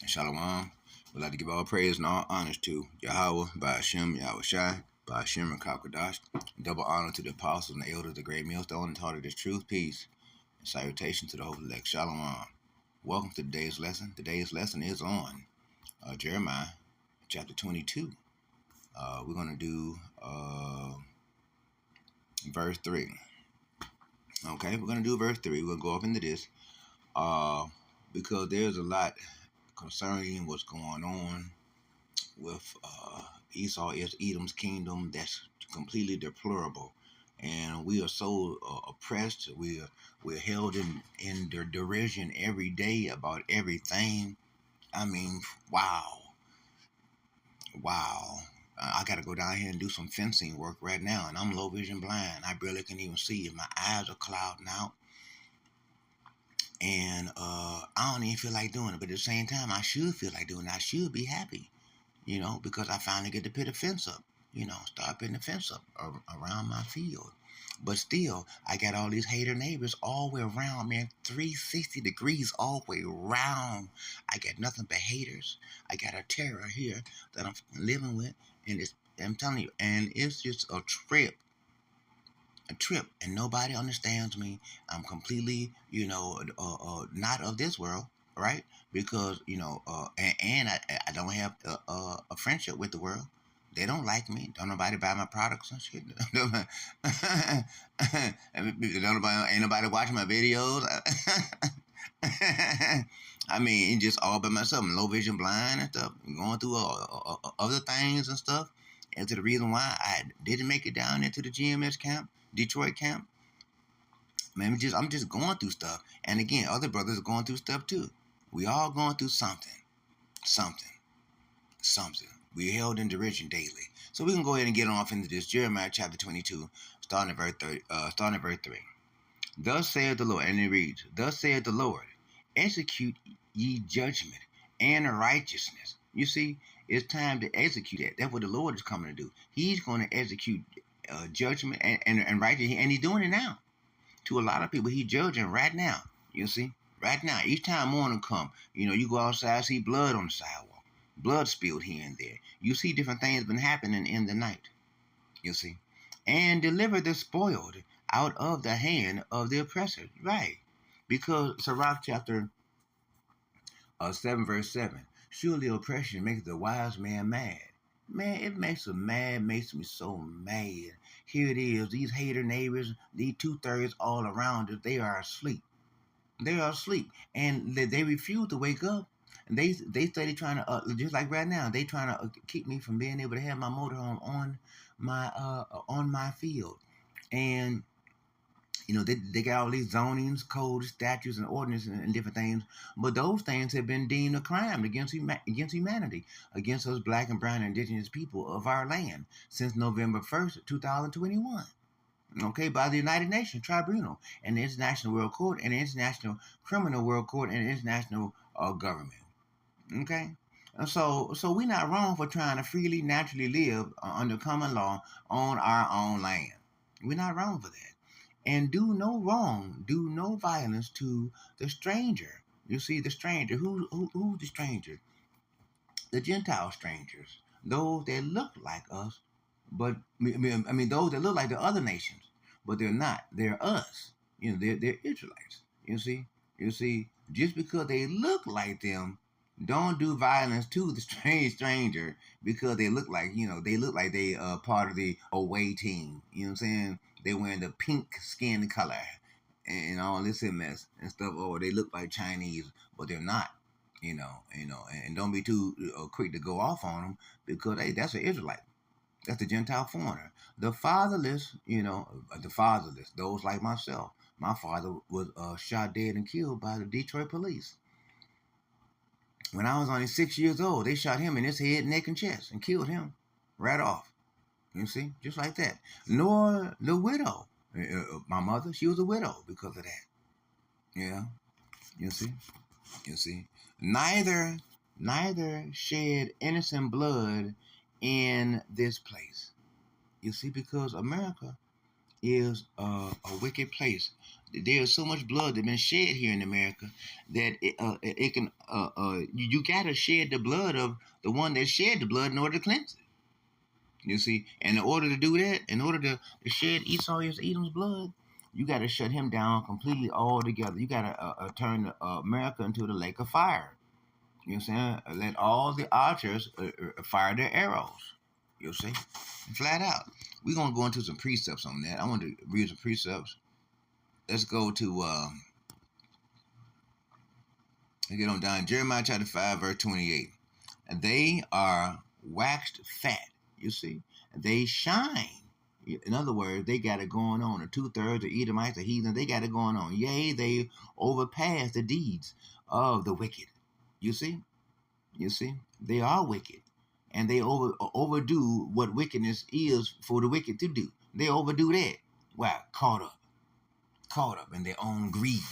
Shalom. We'd like to give all praise and all honors to Yahweh, by Hashem, Yahweh Shai, by Hashem and Kakadash. Double honor to the apostles and the elders, the great millstone and taught of this truth, peace, and salutation to the holy elect. Shalom. Welcome to today's lesson. Today's lesson is on Jeremiah chapter 22. We're going to do verse 3. Okay, we're going to do verse 3. We'll go up into this because there's a lot concerning what's going on with Esau is Edom's kingdom that's completely deplorable, and we are so oppressed. We're held in derision every day about everything. I mean, wow. I got to go down here and do some fencing work right now, and I'm low vision blind. I barely can even see. My eyes are clouding out. And I don't even feel like doing it. But at the same time, I should feel like doing it. I should be happy, because I finally get to put a fence up. Start putting a fence up around my field. But still, I got all these hater neighbors all the way around, man. 360 degrees all the way around. I got nothing but haters. I got a terror here that I'm living with. And I'm telling you, and it's just a trip, and nobody understands me. I'm completely, not of this world, right? Because, and I don't have a friendship with the world. They don't like me. Don't nobody buy my products and shit. Ain't nobody watching my videos. I mean, just all by myself. I'm low vision blind and stuff. Going through other things and stuff. And to the reason why I didn't make it down into the GMS camp, Detroit camp. Man, I'm just going through stuff. And again, other brothers are going through stuff too. We all going through something. We're held in derision daily. So we can go ahead and get off into this Jeremiah chapter 22, starting at verse 3. Thus saith the Lord, and it reads, Thus saith the Lord, execute ye judgment and righteousness. You see, it's time to execute that. That's what the Lord is coming to do. He's going to execute judgment and righteousness, and he's doing it now. To a lot of people, he's judging right now. You see, right now, each time morning come, you go outside, see blood on the sidewalk, blood spilled here and there. You see different things been happening in the night. You see, and deliver the spoiled out of the hand of the oppressor. Right, because Sirach chapter 7 verse 7. Surely oppression makes the wise man mad. Man, it makes him mad, makes me so mad. Here it is, these hater neighbors, these 2/3 all around us, they are asleep. They are asleep, and they refuse to wake up. And they study trying to, just like right now, they trying to keep me from being able to have my motorhome on my field. And they got all these zonings, codes, statutes, and ordinances and different things, but those things have been deemed a crime against humanity, against us black and brown indigenous people of our land since November 1st, 2021. Okay, by the United Nations Tribunal and the International World Court and the International Criminal World Court and the International Government. Okay, and so we're not wrong for trying to freely, naturally live under common law on our own land. We're not wrong for that. And do no wrong, do no violence to the stranger. You see, the stranger. Who's the stranger? The Gentile strangers, those that look like us, but I mean those that look like the other nations, but they're not. They're us. They're Israelites. You see, just because they look like them, don't do violence to the stranger because they look like they part of the away team. You know what I'm saying? They wearing the pink skin color and all this mess and stuff. Or they look like Chinese, but they're not. And don't be too quick to go off on them because hey, that's an Israelite. That's the Gentile foreigner. The fatherless, those like myself. My father was shot dead and killed by the Detroit police. When I was only 6 years old, they shot him in his head, neck, and chest and killed him right off. You see, just like that. Nor the widow. My mother, she was a widow because of that. Yeah, you see. Neither shed innocent blood in this place. You see, because America is a wicked place. There is so much blood that's been shed here in America that it can you gotta shed the blood of the one that shed the blood in order to cleanse it. You see, and in order to do that, in order to shed Esau Edom's blood, you got to shut him down completely altogether. You got to turn America into the lake of fire. You know what I'm saying? Let all the archers fire their arrows. You see, flat out. We're gonna go into some precepts on that. I want to read some precepts. Let's go to get on down Jeremiah chapter 5 verse 28. And they are waxed fat. You see, they shine. In other words, they got it going on. The 2/3 of Edomites, the heathen, they got it going on. Yea, they overpass the deeds of the wicked. You see, they are wicked, and they overdo what wickedness is for the wicked to do. They overdo that. Wow, caught up in their own greed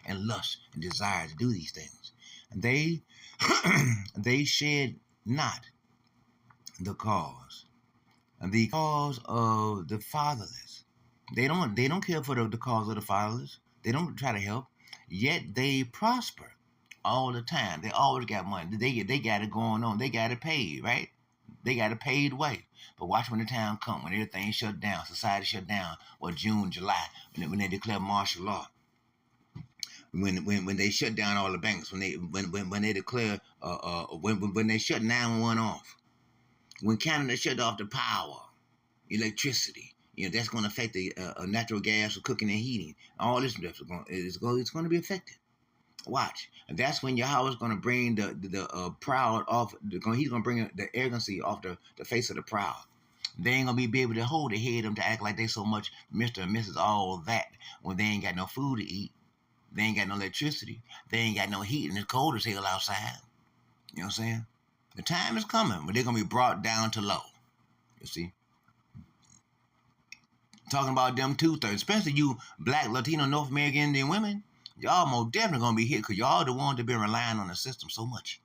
and lust and desire to do these things. And they they shed not the cause of the fatherless. They don't care for the cause of the fatherless. They don't try to help. Yet they prosper all the time. They always got money. They got it going on. They got it paid, right? They got a paid way. But watch when the time comes, when everything shut down, society shut down, or June, July, when they declare martial law. When they shut down all the banks, when they declare when they shut 911 off, when Canada shut off the power, electricity, that's going to affect the natural gas for cooking and heating. All this stuff it's going to be affected. Watch, and that's when Yahweh is going to bring the proud off. He's going to bring the arrogancy off the face of the proud. They ain't gonna be able to hold their head them to act like they so much Mr. and Mrs. all that when they ain't got no food to eat. They ain't got no electricity. They ain't got no heat, and it's cold as hell outside. You know what I'm saying? The time is coming when they're gonna be brought down to low. You see? Talking about them 2/3, especially you black, Latino, North American Indian women, y'all most definitely gonna be hit because y'all the ones that been relying on the system so much.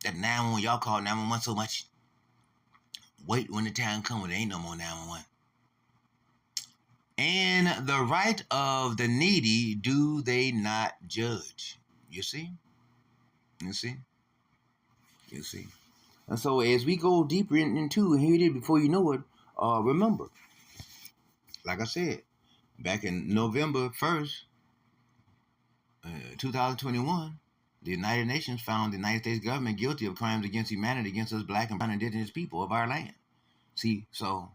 That 911, y'all call 911 so much. Wait when the time comes, there ain't no more 911. And the right of the needy do they not judge? You see? You see? You see? And so as we go deeper into, and here it is before you know it, remember, like I said, back in November 1st, 2021, the United Nations found the United States government guilty of crimes against humanity against us black and brown indigenous people of our land. See, so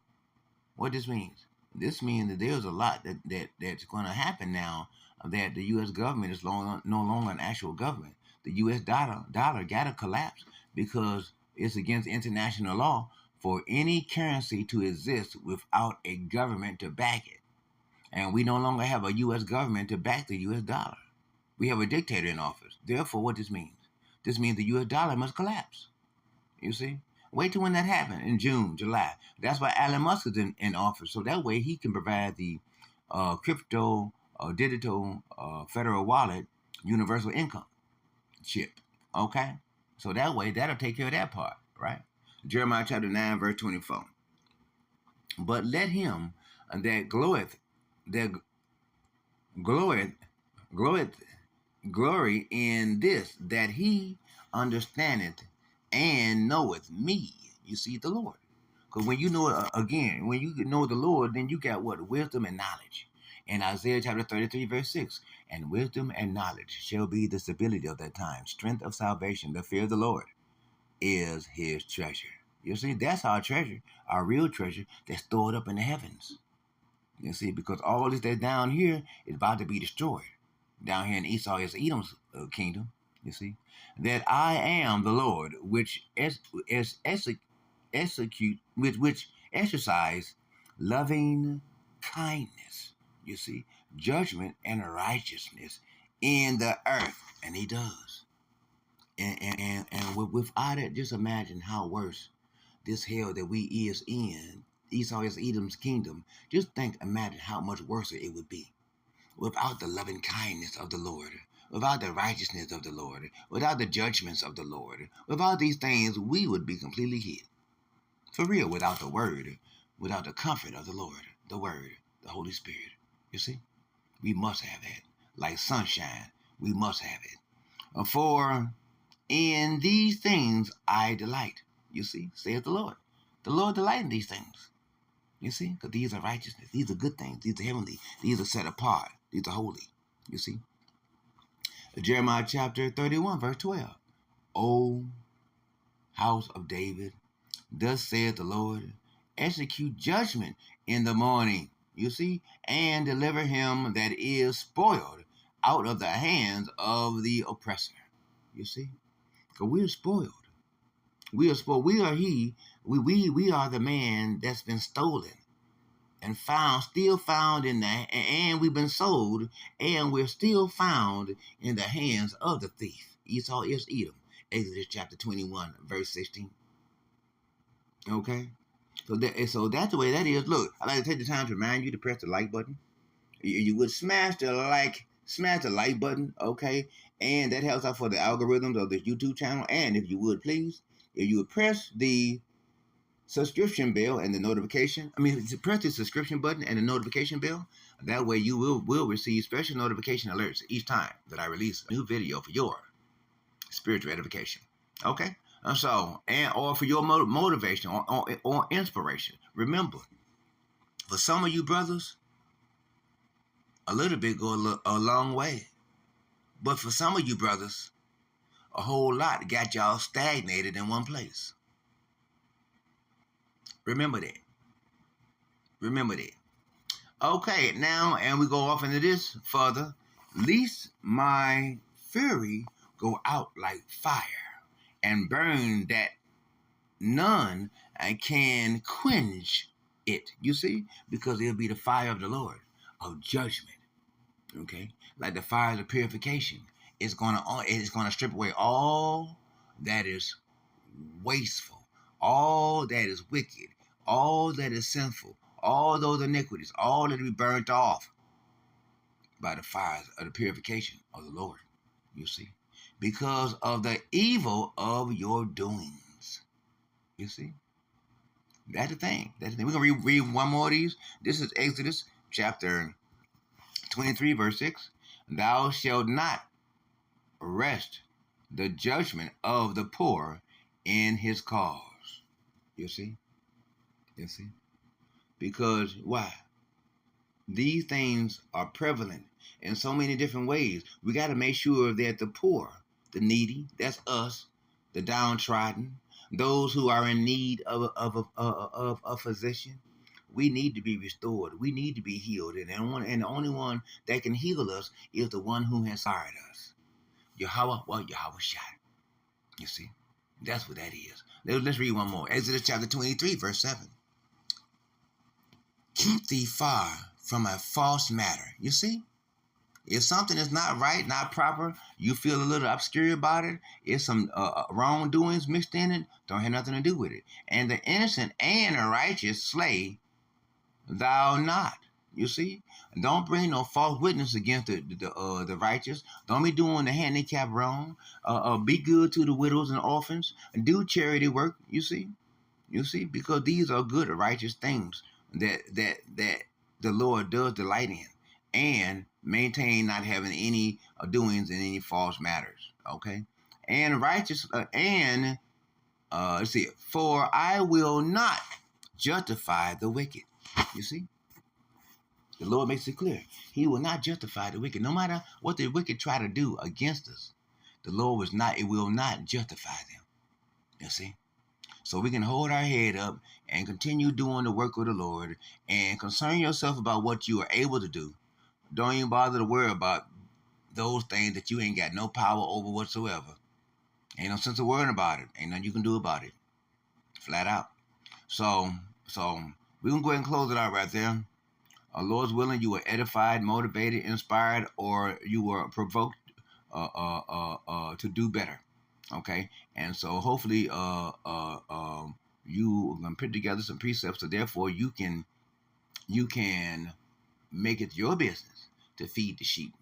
what this means? This means that there's a lot that's going to happen now that the U.S. government is no longer an actual government. The U.S. dollar got to collapse because it's against international law for any currency to exist without a government to back it. And we no longer have a U.S. government to back the U.S. dollar. We have a dictator in office. Therefore, what this means? This means the U.S. dollar must collapse. You see? Wait till when that happens in June, July. That's why Elon Musk is in office. So that way he can provide the crypto, digital, federal wallet, universal income chip. Okay? So that way that'll take care of that part, right? Jeremiah chapter 9, verse 24. But let him that glorieth, glory in this, that he understandeth and knoweth me. You see, the Lord. Because when you know, again, when you know the Lord, then you got what? Wisdom and knowledge. In Isaiah chapter 33, verse 6, and wisdom and knowledge shall be the stability of that time. Strength of salvation, the fear of the Lord is his treasure. You see, that's our treasure, our real treasure that's stored up in the heavens. You see, because all this that's down here is about to be destroyed. Down here in Esau is Edom's kingdom. You see, that I am the Lord, which which exercise loving kindness. You see, judgment and righteousness in the earth, and He does. And without it, just imagine how worse this hell that we is in. Esau is Edom's kingdom. Just imagine how much worse it would be without the loving kindness of the Lord, without the righteousness of the Lord, without the judgments of the Lord. Without these things, we would be completely hid. For real, without the word, without the comfort of the Lord, the word, the Holy Spirit. You see? We must have that. Like sunshine, we must have it. For in these things I delight. You see, saith the Lord. The Lord delight in these things. You see, because these are righteousness. These are good things. These are heavenly. These are set apart. These are holy. You see. Jeremiah chapter 31, verse 12. O house of David, thus saith the Lord, execute judgment in the morning, you see, and deliver him that is spoiled out of the hands of the oppressor. You see? Because we're spoiled. We are spoiled. We are we are the man that's been stolen and still found in that, and we've been sold, and we're still found in the hands of the thief. Esau is Edom. Exodus chapter 21, verse 16. Okay? So that's the way that is. Look, I'd like to take the time to remind you to press the like button. You would smash the like button, okay? And that helps out for the algorithms of the YouTube channel. And if you would please, if you would press the subscription bell and the notification. Press the subscription button and the notification bell. That way you will receive special notification alerts each time that I release a new video for your spiritual edification. Okay? Or for your motivation or inspiration. Remember, for some of you brothers, a little bit go a long way. But for some of you brothers, a whole lot got y'all stagnated in one place. Remember that. Remember that. Okay, now, and we go off into this further. Lest my fury go out like fire and burn that none can quench it. You see? Because it'll be the fire of the Lord, of judgment. Okay? Like the fire of purification. It's gonna strip away all that is wasteful, all that is wicked, all that is sinful, all those iniquities, all that will be burnt off by the fires of the purification of the Lord. You see? Because of the evil of your doings. You see? That's the thing. We're going to read one more of these. This is Exodus chapter 23, verse 6. Thou shalt not arrest the judgment of the poor in his cause. You see? You see? Because why? These things are prevalent in so many different ways. We got to make sure that the poor, the needy, that's us, the downtrodden, those who are in need of a physician, we need to be restored. We need to be healed. And the only one that can heal us is the one who has hired us. Yahweh Shai. You see? That's what that is. Let's read one more. Exodus chapter 23, verse 7. Keep thee far from a false matter. You see? If something is not right, not proper, you feel a little obscure about it, if some wrongdoings mixed in it, don't have nothing to do with it. And the innocent and the righteous slay thou not. You see? Don't bring no false witness against the righteous. Don't be doing the handicap wrong. Be good to the widows and orphans. And do charity work. You see? You see? Because these are good, righteous things that the Lord does delight in, and maintain not having any doings in any false matters. Okay? And righteous, let's see, for I will not justify the wicked. You see? The Lord makes it clear. He will not justify the wicked. No matter what the wicked try to do against us, the Lord will not justify them. You see? So we can hold our head up and continue doing the work of the Lord and concern yourself about what you are able to do. Don't even bother to worry about those things that you ain't got no power over whatsoever. Ain't no sense of worrying about it. Ain't nothing you can do about it. Flat out. So we're going to go ahead and close it out right there. Lord's willing, you were edified, motivated, inspired, or you were provoked to do better. Okay? And so hopefully you can put together some precepts, so therefore you can make it your business to feed the sheep,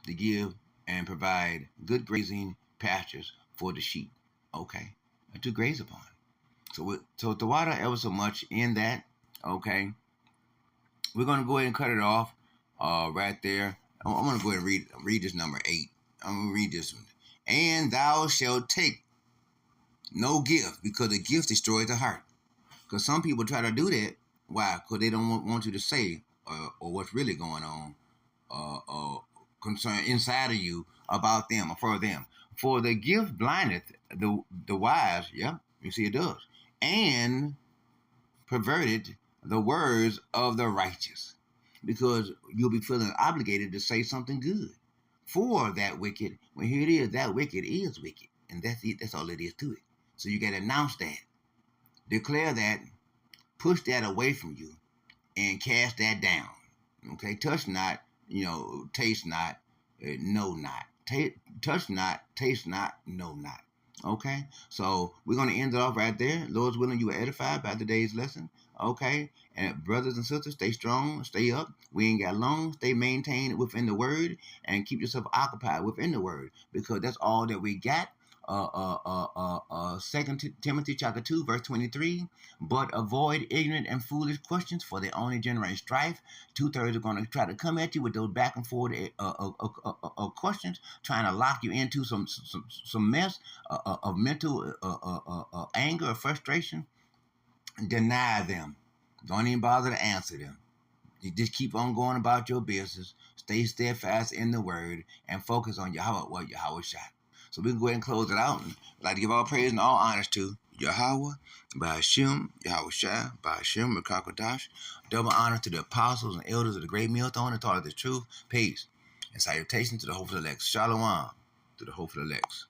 to give and provide good grazing pastures for the sheep, okay, to graze upon. So the water ever so much in that, okay. We're going to go ahead and cut it off. right there. I'm gonna go ahead and read this number 8. I'm gonna read this one. And thou shalt take no gift, because the gift destroys the heart. Because some people try to do that. Why? Because they don't want you to say or what's really going on, concern inside of you about them or for them. For the gift blindeth the wise. Yeah, you see it does, and perverted the words of the righteous, because you'll be feeling obligated to say something good for that wicked. When here it is, that wicked is wicked, and that's it. That's all it is to it. So you got to announce that, declare that, push that away from you, and cast that down. Okay, touch not, taste not, know not. Touch not, taste not, know not. Okay, so we're going to end it off right there. Lord's willing, you were edified by today's lesson. Okay, and brothers and sisters, stay strong, stay up. We ain't got long. Stay maintained within the word and keep yourself occupied within the word, because that's all that we got. 2 Timothy chapter 2, verse 23. But avoid ignorant and foolish questions, for they only generate strife. Two-thirds are going to try to come at you with those back and forth questions, trying to lock you into some mess of mental anger or frustration. Deny them. Don't even bother to answer them. You just keep on going about your business. Stay steadfast in the word and focus on Yahweh Shai. So we can go ahead and close it out. And I'd like to give all praise and all honors to Yahweh, by Hashem, Yahweh Shai, by Hashem, Mekakodash. Double honor to the apostles and elders of the great millstone and taught of the truth. Peace and salutation to the hopeful elects. Shalom to the hopeful elects.